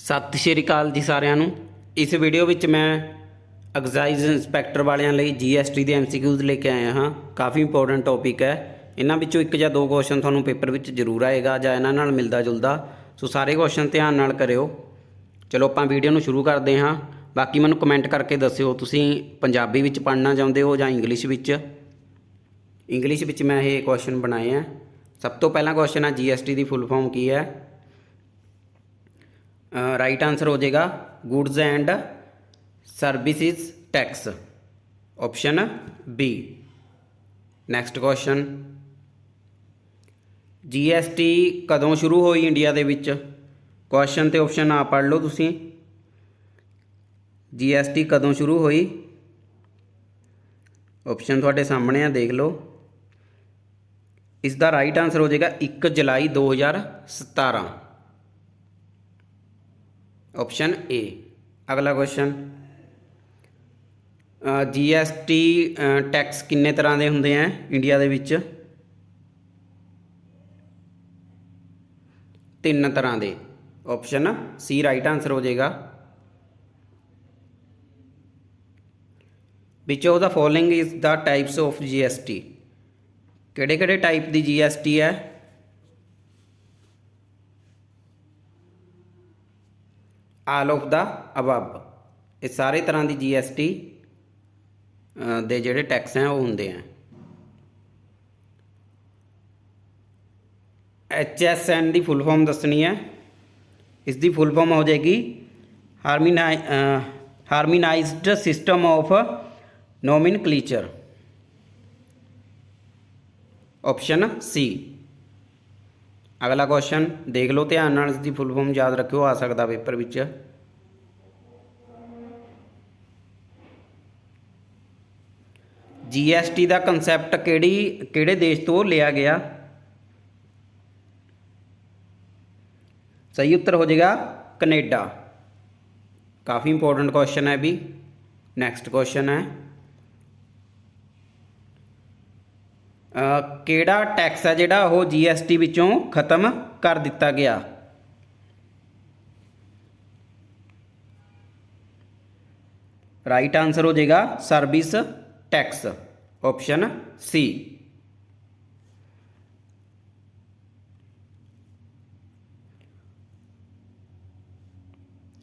ਸਤਿ ਸ਼੍ਰੀ ਅਕਾਲ ਜੀ ਸਾਰਿਆਂ ਨੂੰ। ਇਸ ਵੀਡੀਓ ਵਿੱਚ ਮੈਂ ਐਕਸਾਈਜ਼ ਇੰਸਪੈਕਟਰ ਵਾਲਿਆਂ ਲਈ ਜੀਐਸਟੀ ਦੇ ਐਮਸੀਕਿਊਜ਼ ਲੈ ਕੇ ਆਇਆ ਹਾਂ। ਕਾਫੀ ਇੰਪੋਰਟੈਂਟ ਟੌਪਿਕ ਹੈ। ਇਹਨਾਂ ਵਿੱਚੋਂ ਇੱਕ ਜਾਂ ਦੋ ਕੁਐਸਚਨ ਤੁਹਾਨੂੰ ਪੇਪਰ ਵਿੱਚ ਜ਼ਰੂਰ ਆਏਗਾ ਜਾਂ ਇਹਨਾਂ ਨਾਲ ਮਿਲਦਾ ਜੁਲਦਾ। ਸੋ ਸਾਰੇ ਕੁਐਸਚਨ ਧਿਆਨ ਨਾਲ ਕਰਿਓ। ਚਲੋ ਆਪਾਂ ਵੀਡੀਓ ਨੂੰ ਸ਼ੁਰੂ ਕਰਦੇ ਹਾਂ। ਬਾਕੀ ਮੈਨੂੰ ਕਮੈਂਟ ਕਰਕੇ ਦੱਸਿਓ ਤੁਸੀਂ ਪੰਜਾਬੀ ਵਿੱਚ ਪੜ੍ਹਨਾ ਚਾਹੁੰਦੇ ਹੋ ਜਾਂ ਇੰਗਲਿਸ਼ ਵਿੱਚ। ਇੰਗਲਿਸ਼ ਵਿੱਚ ਮੈਂ ਇਹ ਕੁਐਸਚਨ ਬਣਾਏ ਆ। ਸਭ ਤੋਂ ਪਹਿਲਾ ਕੁਐਸਚਨ ਹੈ ਜੀਐਸਟੀ ਦੀ ਫੁੱਲ ਫਾਰਮ ਕੀ ਹੈ। राइट आंसर हो जाएगा goods and services tax, option B. Next question, GST कदों शुरू हुई इंडिया दे विच। क्वेश्चन ते ऑप्शन आ पढ़ लो तुसी। जीएसटी कदों शुरू हुई, ऑप्शन तुहाडे सामने है, देख लो। इसका राइट आंसर हो जाएगा 1 जुलाई 2017, ऑप्शन ए। अगला क्वेश्चन, जीएसटी टैक्स किन्ने तरह के होंगे हैं इंडिया दे विच। 3 तरह के, ऑप्शन सी राइट आंसर हो जाएगा। Which of the following is the types of GST, किहड़े-किहड़े टाइप की जीएसटी है। आल ऑफ द अबव, ये सारे तरह की जीएसटी दे जेड़े टैक्स हैं वो होंगे हैं। HSN की फुल फॉर्म दसनी है। इसकी फुल फॉर्म हो जाएगी harmonised system of nomenclature, option C. अगला क्वेश्चन देख लो ध्यान नाल, इसकी फुल फॉर्म याद रखियो, आ सकता पेपर विच। जीएसटी का कंसैप्ट किहड़े देश तो लिया गया। सही उत्तर हो जाएगा कनेडा। काफ़ी इंपॉर्टेंट क्वेश्चन है भी। नैक्सट क्वेश्चन है, किहड़ा टैक्स है जिहड़ा वो जीएसटी विचों खत्म कर दिता गया। राइट आंसर हो जाएगा सर्विस टैक्स, ऑप्शन सी।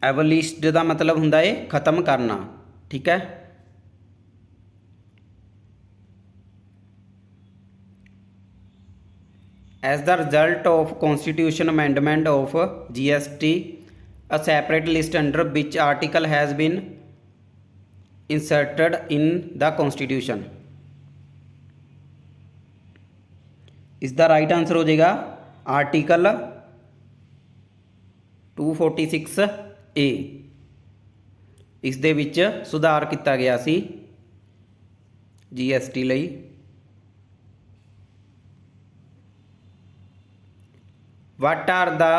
एबलिश्ड का मतलब हुंदा है खत्म करना, ठीक है। As the result of constitution amendment of GST, a separate list under which article has been inserted in the constitution. इसका राइट आंसर हो जाएगा आर्टिकल 246A। इस दे विच सुधार किया गया सी GST लई। What are the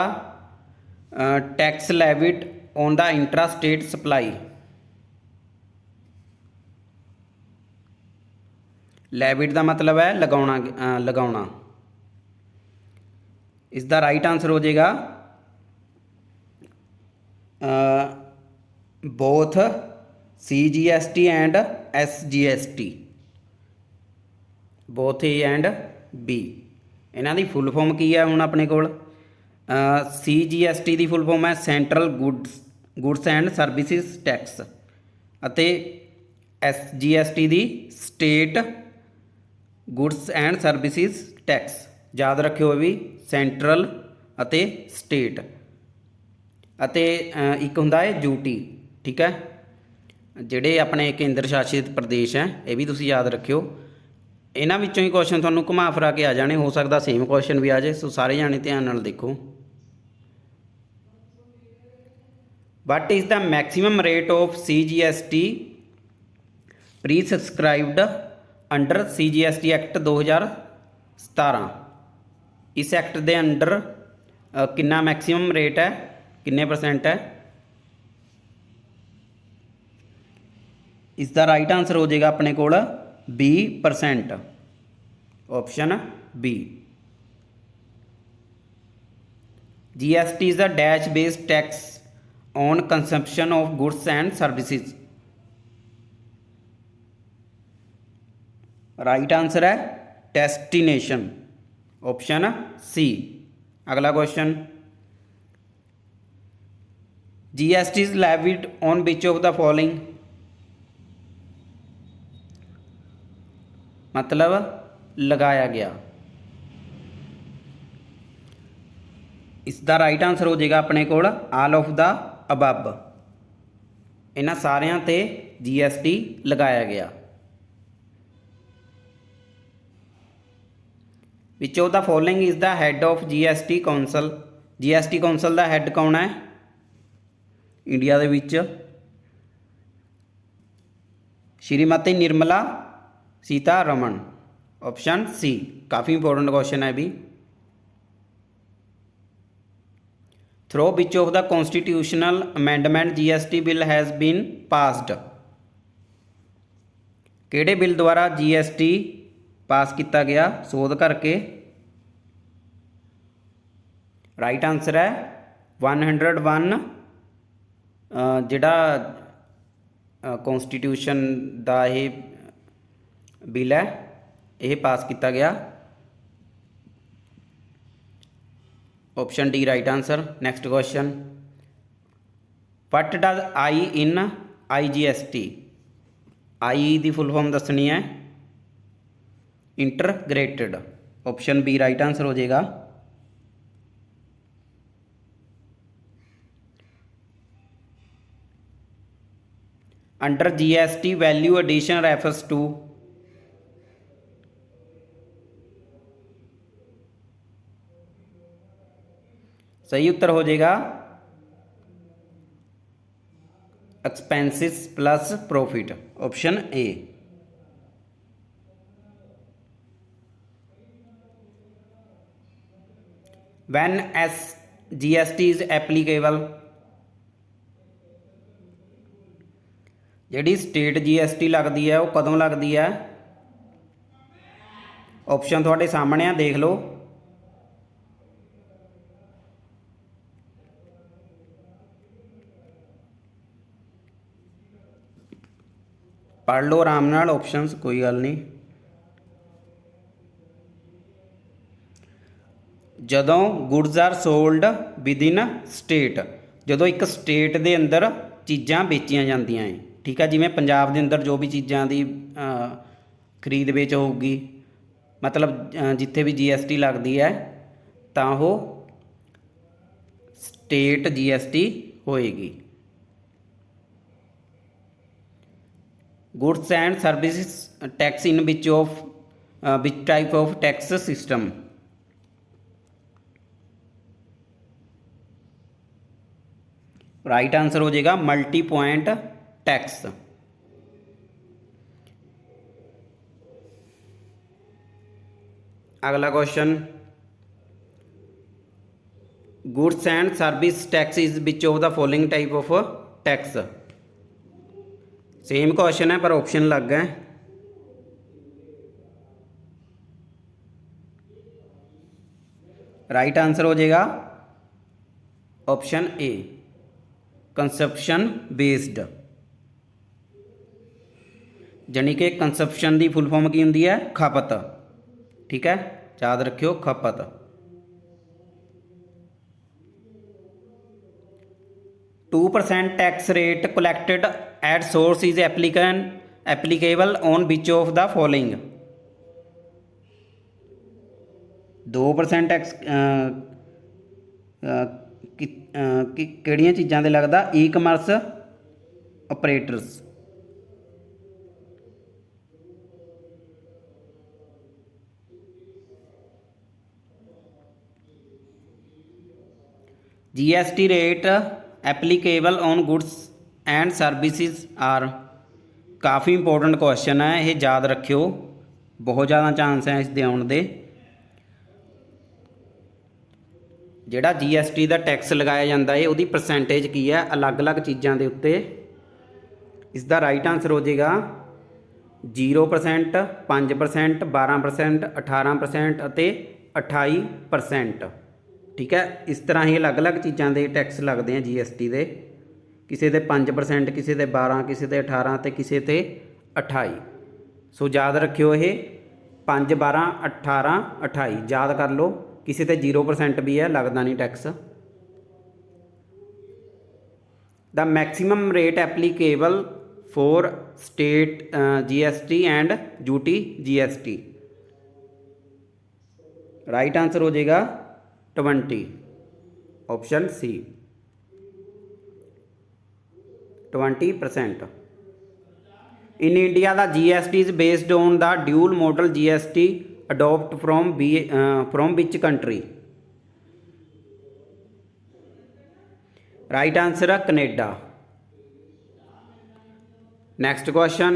tax levied on the intra-state supply? Levied का मतलब है लगाउना। इसका राइट आंसर हो जाएगा both CGST and SGST, both A and B। इन्हां दी फुल फॉर्म की है हुण अपने कोल। CGST की फुल फॉर्म है central goods and services tax, अते SGST की state goods and services tax. याद रखियो भी सेंट्रल अते स्टेट, अते एक हुंदा है यूटी, ठीक है। जिहड़े अपने केंद्र शासित प्रदेश हैं ये भी तुसीं याद रखियो। इन्हां विच्चों ही क्वेश्चन तुहानूं घुमा फिरा के आ जाने, हो सकता सेम क्वेश्चन भी आ जाए। सो सारे जाने ध्यान नाल देखो। What is the maximum rate of CGST pre subscribed under CGST act 2017। इस एक्ट के अंडर कितना मैक्सीमम रेट है, किन्ने परसेंट है। इसका राइट आंसर हो जाएगा अपने कोल 20%, option B. GST is a dash based tax on consumption of goods and services. Right answer है डेस्टिनेशन, ऑप्शन सी। अगला question, GST is levied on which of the following. मतलब लगाया गया। इसका राइट आंसर हो जाएगा अपने को आल ऑफ द अबब। इन्हां सारियां ते जीएसटी लगाया गया। Which of the following is the head of GST council. GST council का हैड कौन है इंडिया दे विच? Shrimati Nirmala Sitharaman, option C. काफ़ी इंपॉर्टेंट क्वेश्चन है भी। Through which of the constitutional amendment GST bill has been passed. किहड़े बिल द्वारा जीएसटी पास किया गया सोध करके? राइट आंसर है 101 जिहड़ा कॉन्स्टिट्यूशन का ये बिल है यह पास किया गया। Option D right answer. Next question, what does I in IGST। I की फुल फॉर्म दसनी है integrated, option B right answer हो जाएगा। Under GST value addition refers to. सही उत्तर हो जाएगा expenses plus profit, option A. When GST is applicable. जिहड़ी स्टेट GST लगती है वो कदों लगती है? ऑप्शन थोड़े सामने आ, देख लो। पढ़ लो आराम नाल ऑप्शनस, कोई गल नहीं। जदों goods are sold within state, जदों एक स्टेट दे अंदर चीज़ां बेचियां जांदियां हैं, ठीक है। जिवें पंजाब दे अंदर जो भी चीज़ां दी खरीद बेच होगी, मतलब जिथे भी GST लगती है तो वो स्टेट GST होएगी। Goods and services tax in which type of tax system. Right answer हो जाएगा मल्टी पॉइंट टैक्स। अगला question, goods and service tax is which of the following type of tax. Same question है पर option अलग है। Right answer हो जाएगा option A consumption based. जानी कि कंजप्शन की फुल फॉर्म की होंगी है खपत, ठीक है, याद रखियो खपत। Two % tax rate collected at source is applicable on which of the following. 2% tax किहड़ियां चीज़ां ते लगदा? E commerce operators. GST rate applicable on goods and services are. काफ़ी इंपॉर्टेंट क्वेश्चन है, ये याद रखियो, बहुत ज़्यादा चांस है इसके आने दे। जिहड़ा GST का टैक्स लगाया जाता है उसकी परसेंटेज की है अलग अलग चीज़ों के उत्ते। इसका राइट आंसर हो जाएगा 0%, 5%, 12%, 18% और 28%, ठीक है। इस तरह ही अलग अलग चीज़ों के टैक्स लगते हैं GST के। किसी ते 5%, किसी ते 12, किसी ते 18 ते किसी ते 28। सो याद रखियो ये 5, 12, 18, 28 याद कर लो। किसी ते 0% भी है, लगता नहीं tax. The maximum rate applicable for state GST and UT GST। Right answer हो जाएगा 20, option C, 20%। In India the GST is based on the dual model GST adopt from which country. Right answer है Canada. Next question,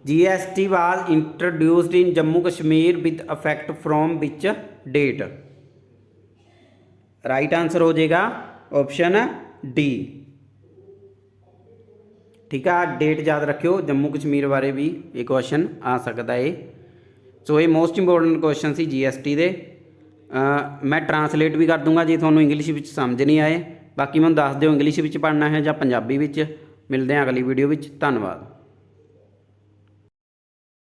GST was introduced in Jammu Kashmir with effect from which date। Right answer हो जाएगा option D. ठीक है, date याद रखियो, जम्मू कश्मीर बारे भी ये क्वेश्चन आ सकता है। सो ये मोस्ट इंपोर्टेंट क्वेश्चन सी GST दे। मैं ट्रांसलेट भी कर दूंगा जे थोनों इंग्लिश विच समझ नहीं आए। बाकी मैं दस दिओ इंग्लिश विच पढ़ना है या पंजाबी विच। मिलते हैं अगली वीडियो विच। धन्यवाद।